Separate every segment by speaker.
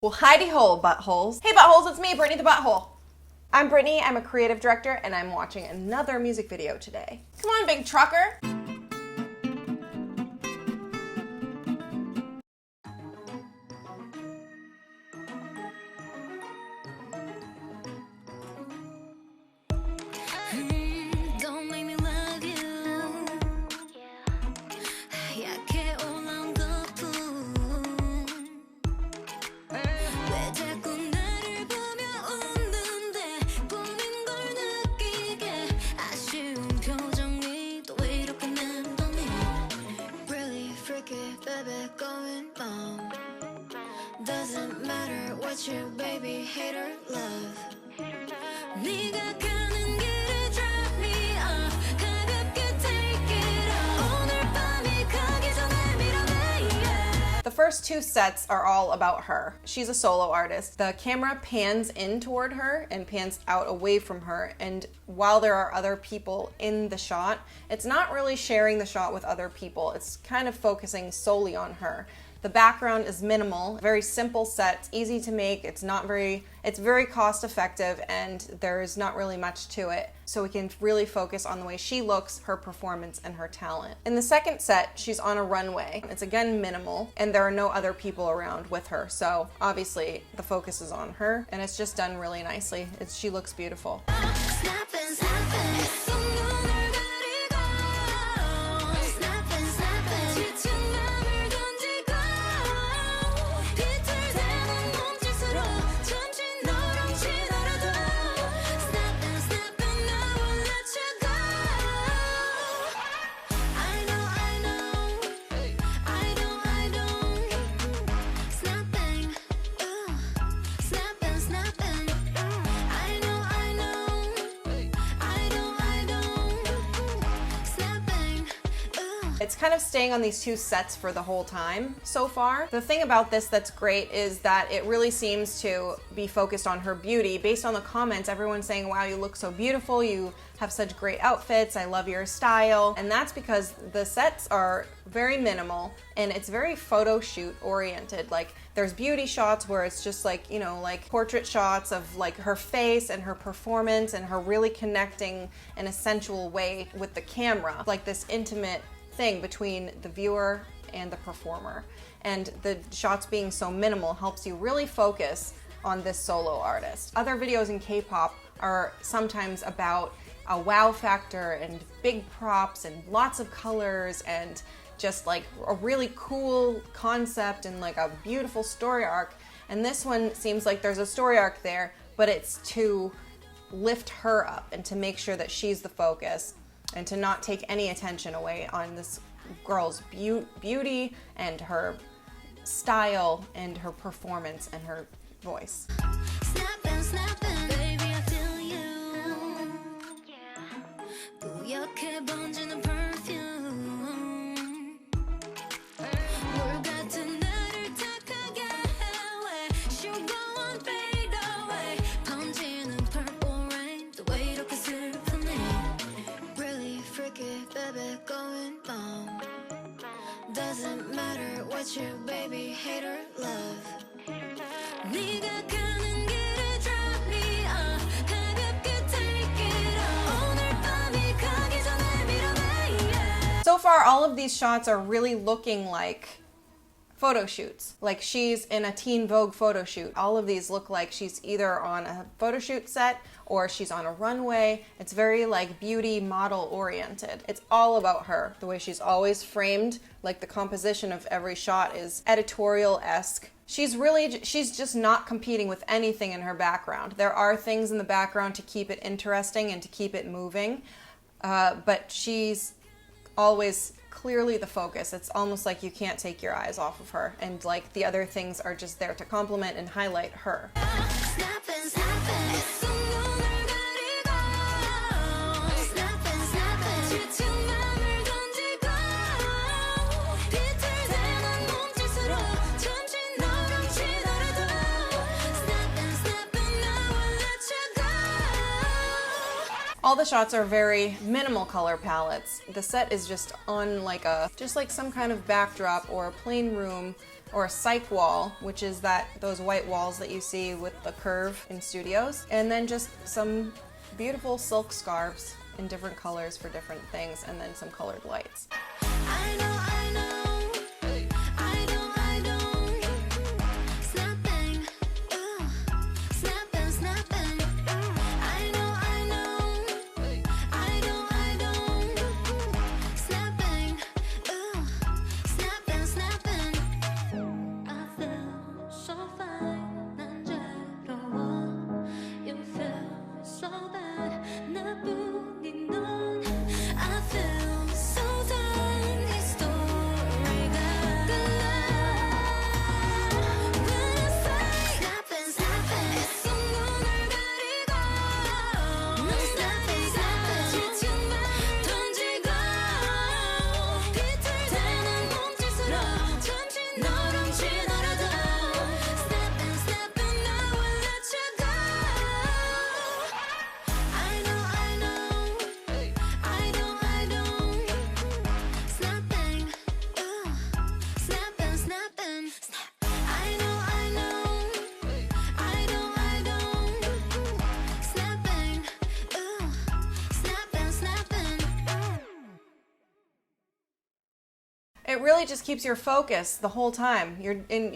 Speaker 1: Well, hidey-hole, buttholes. Hey, buttholes, it's me, Brittany the Butthole. I'm Brittany, I'm a creative director, and I'm watching another music video today. Come on, big trucker.
Speaker 2: Doesn't matter what you baby hate or love. 네가 가는 길에 drop me off. 가볍게 take it off. 오늘 밤이 가기 전에 밀어내.
Speaker 1: The first two sets are all about her. She's a solo artist. The camera pans in toward her and pans out away from her, and while there are other people in the shot, it's not really sharing the shot with other people. It's kind of focusing solely on her. The background is minimal, very simple set, it's easy to make, it's very cost effective, and there's not really much to it. So we can really focus on the way she looks, her performance, and her talent. In the second set, she's on a runway. It's again minimal, and there are no other people around with her. So obviously the focus is on her, and it's just done really nicely. She looks beautiful. It's kind of staying on these two sets for the whole time so far. The thing about this that's great is that it really seems to be focused on her beauty. Based on the comments, everyone's saying, wow, you look so beautiful, you have such great outfits, I love your style. And that's because the sets are very minimal and it's very photo shoot oriented. Like there's beauty shots where it's just like, you know, like portrait shots of like her face and her performance and her really connecting in a sensual way with the camera. Like this intimate thing between the viewer and the performer. And the shots being so minimal helps you really focus on this solo artist. Other videos in K-pop are sometimes about a wow factor and big props and lots of colors and just like a really cool concept and like a beautiful story arc. And this one seems like there's a story arc there, but it's to lift her up and to make sure that she's the focus and to not take any attention away on this girl's beauty and her style and her performance and her voice.
Speaker 2: Snappin', snappin', baby, I feel you. 뿌옇게 번지는 perfume. 물 같은 나를 탁하게 해. Sugar won't fade away. 번지는 purple rain. 또 왜 이렇게 슬프니? Really freaky, baby, going wrong. Doesn't matter what you baby hate or love. 네가 가는 길에 drop me off. 가볍게 take it off. 오늘 밤이 가기 전에 밀어내.
Speaker 1: So far, all of these shots are really looking like photo shoots. Like she's in a Teen Vogue photo shoot. All of these look like she's either on a photo shoot set or she's on a runway. It's very like beauty model oriented. It's all about her. The way she's always framed, like the composition of every shot is editorial-esque. She's just not competing with anything in her background. There are things in the background to keep it interesting and to keep it moving, but she's always clearly the focus. It's almost like you can't take your eyes off of her, and like the other things are just there to complement and highlight her.
Speaker 2: Snappin', snappin'. 손눈을 가리고. Snappin', snappin'. 지친 맘을 던지고. 비틀대는 몸짓으로 잠시 너랑 치더라도. Snappin', snappin', now I'll let you go.
Speaker 1: All the shots are very minimal color palettes. The set is just on like some kind of backdrop or a plain room or a cyc wall, which is those white walls that you see with the curve in studios, and then just some beautiful silk scarves in different colors for different things, and then some colored lights.
Speaker 2: I know, I know, I know, snapping, snapping, snapping. I know, I know, snapping, snapping, snapping. I feel so fine, 난 자유로워. You feel so bad, 나뿐인 넌. I feel so done, 이 스토리가 끝나. When I say snapping, snapping, 애써 눈을 가리고. No snapping, snapping, 지친 맘 던지고. 비틀대는 몸짓으로 잠시 너를 지나려도. Snapping, snapping, I will let you go. I know, I know, snapping, snapping, snapping, snap. I know, snapping, snapping, snapping.
Speaker 1: It really just keeps your focus the whole time. You're in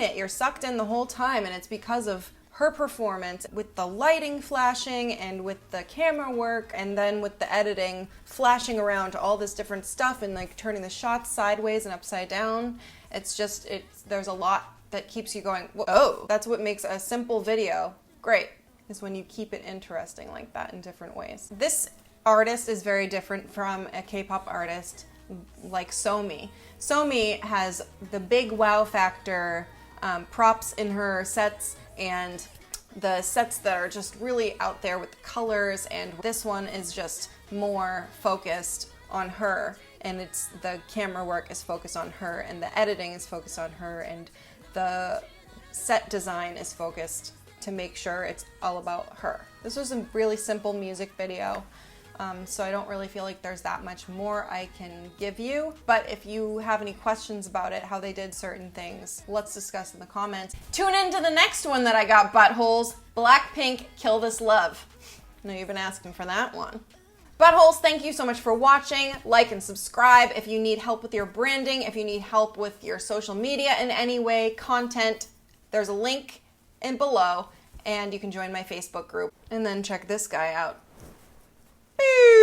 Speaker 1: it, you're sucked in the whole time, and it's because of her performance with the lighting flashing and with the camera work, and then with the editing flashing around all this different stuff and like turning the shots sideways and upside down. There's a lot that keeps you going, whoa. That's what makes a simple video great, is when you keep it interesting like that in different ways. This artist is very different from a K-pop artist like Somi. Somi has the big wow factor, props in her sets, and the sets that are just really out there with the colors, and this one is just more focused on her, and the camera work is focused on her, and the editing is focused on her, and the set design is focused to make sure it's all about her. This was a really simple music video. So I don't really feel like there's that much more I can give you. But if you have any questions about it, how they did certain things, let's discuss in the comments. Tune in to the next one that I got, Buttholes. Blackpink, Kill This Love. I know you've been asking for that one. Buttholes, thank you so much for watching. Like and subscribe. If you need help with your branding, if you need help with your social media in any way, content, there's a link in below, and you can join my Facebook group. And then check this guy out. Beep.